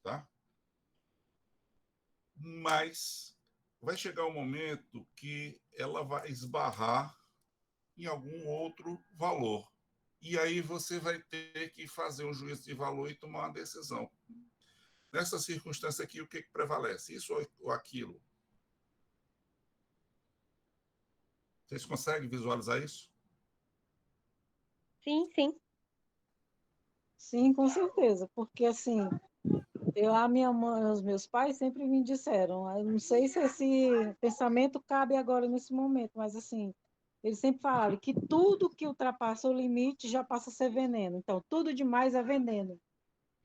tá? Mas vai chegar um momento que ela vai esbarrar em algum outro valor. E aí você vai ter que fazer um juízo de valor e tomar uma decisão. Nessa circunstância aqui, o que prevalece? Isso ou aquilo? Vocês conseguem visualizar isso? Sim, sim. Sim, com certeza, porque assim, a minha mãe, os meus pais sempre me disseram, eu não sei se esse pensamento cabe agora nesse momento, mas assim, eles sempre falaram que tudo que ultrapassa o limite já passa a ser veneno. Então, tudo demais é veneno.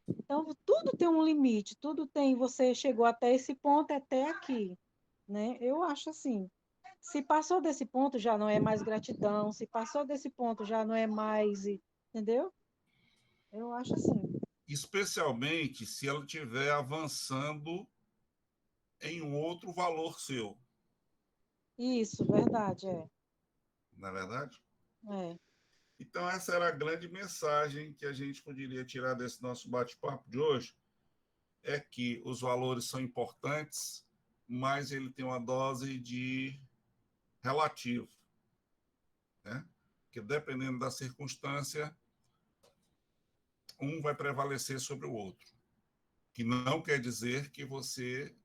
Então, tudo tem um limite, tudo tem, você chegou até esse ponto, até aqui, né? Eu acho assim, se passou desse ponto já não é mais gratidão, se passou desse ponto já não é mais, entendeu? Eu acho assim. Especialmente se ela estiver avançando em um outro valor seu. Isso, verdade, Não é verdade? é. Então, essa era a grande mensagem que a gente poderia tirar desse nosso bate-papo de hoje, é que os valores são importantes, mas ele tem uma dose de relativo, né? Que dependendo da circunstância, um vai prevalecer sobre o outro. Que não quer dizer que você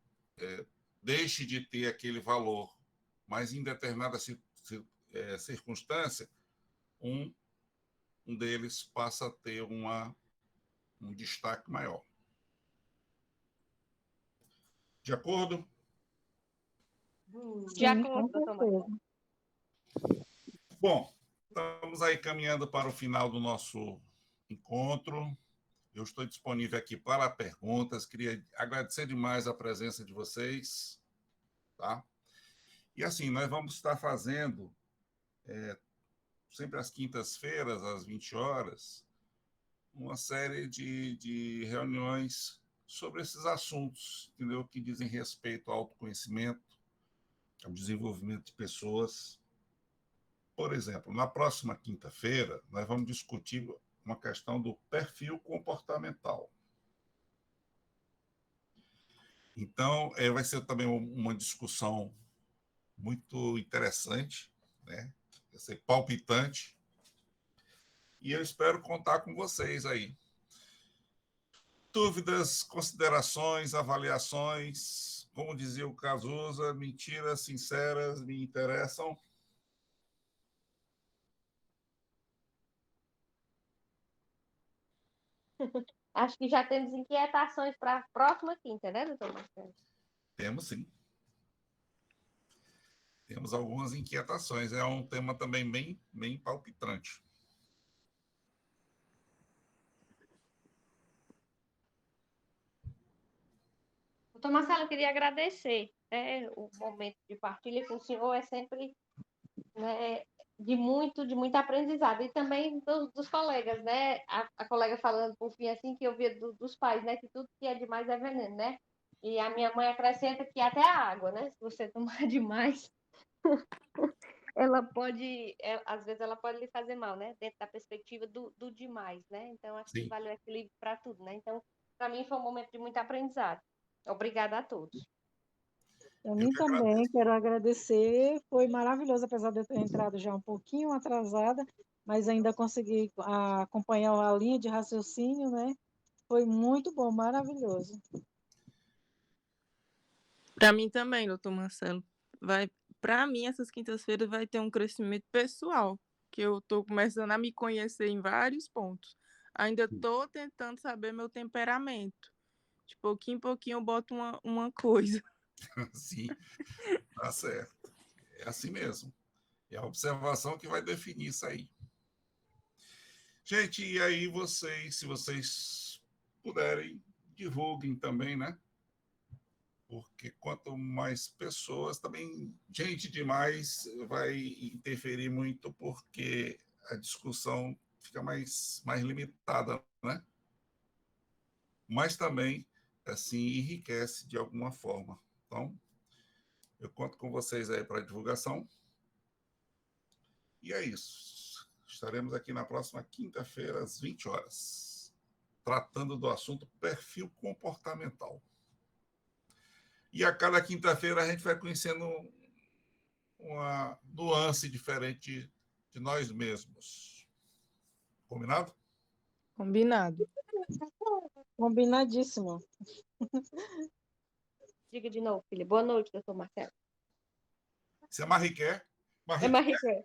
deixe de ter aquele valor, mas em determinada circunstância, um deles passa a ter um destaque maior. De acordo? De Sim, acordo, com doutor certeza. Marcelo. Bom, estamos aí caminhando para o final do nosso encontro. Eu estou disponível aqui para perguntas. Queria agradecer demais a presença de vocês, tá? E assim, nós vamos estar fazendo, sempre às quintas-feiras, às 20 horas, uma série de reuniões sobre esses assuntos, entendeu? Que dizem respeito ao autoconhecimento, ao desenvolvimento de pessoas. Por exemplo, na próxima quinta-feira, nós vamos discutir uma questão do perfil comportamental. Então, vai ser também uma discussão muito interessante, né? Vai ser palpitante. E eu espero contar com vocês aí. Dúvidas, considerações, avaliações, como dizia o Cazuza, mentiras sinceras me interessam. Acho que já temos inquietações para a próxima quinta, né, doutor Marcelo? Temos sim. Temos algumas inquietações. É um tema também bem palpitante. Doutor Marcelo, eu queria agradecer, né, o momento de partilha com o senhor é sempre, né, de muito aprendizado. E também dos colegas, né? A colega falando por fim assim, que eu via dos pais, né? Que tudo que é demais é veneno, né? E a minha mãe acrescenta que até a água, né? Se você tomar demais, ela pode, às vezes ela pode lhe fazer mal, né? Dentro da perspectiva do demais, né? Então, acho que Sim. vale o equilíbrio para tudo, né? Então, para mim foi um momento de muito aprendizado. Obrigada a todos. Para Eu mim que também, agradeço. quero agradecer. Foi maravilhoso, apesar de eu ter entrado já um pouquinho atrasada, mas ainda consegui acompanhar a linha de raciocínio, né? Foi muito bom, maravilhoso. Para mim também, doutor Marcelo. Para mim, essas quintas-feiras vai ter um crescimento pessoal, que eu estou começando a me conhecer em vários pontos. Ainda estou tentando saber meu temperamento. De pouquinho em pouquinho eu boto uma coisa. Sim, tá certo. É assim mesmo. É a observação que vai definir isso aí. Gente, e aí vocês, se vocês puderem, divulguem também, né? Porque quanto mais pessoas, também gente demais vai interferir muito, porque a discussão fica mais limitada, né? Mas também, assim, enriquece de alguma forma. Então, eu conto com vocês aí para a divulgação. E é isso. Estaremos aqui na próxima quinta-feira, às 20 horas, tratando do assunto perfil comportamental. E a cada quinta-feira a gente vai conhecendo uma nuance diferente de nós mesmos. Combinado? Combinado. Combinadíssimo. Diga de novo, filha. Boa noite, doutor Marcelo. Isso é Mariqué. É Mariqué.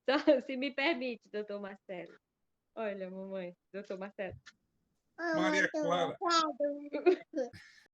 Só, se me permite, doutor Marcelo. Olha, mamãe, doutor Marcelo. Maria Clara.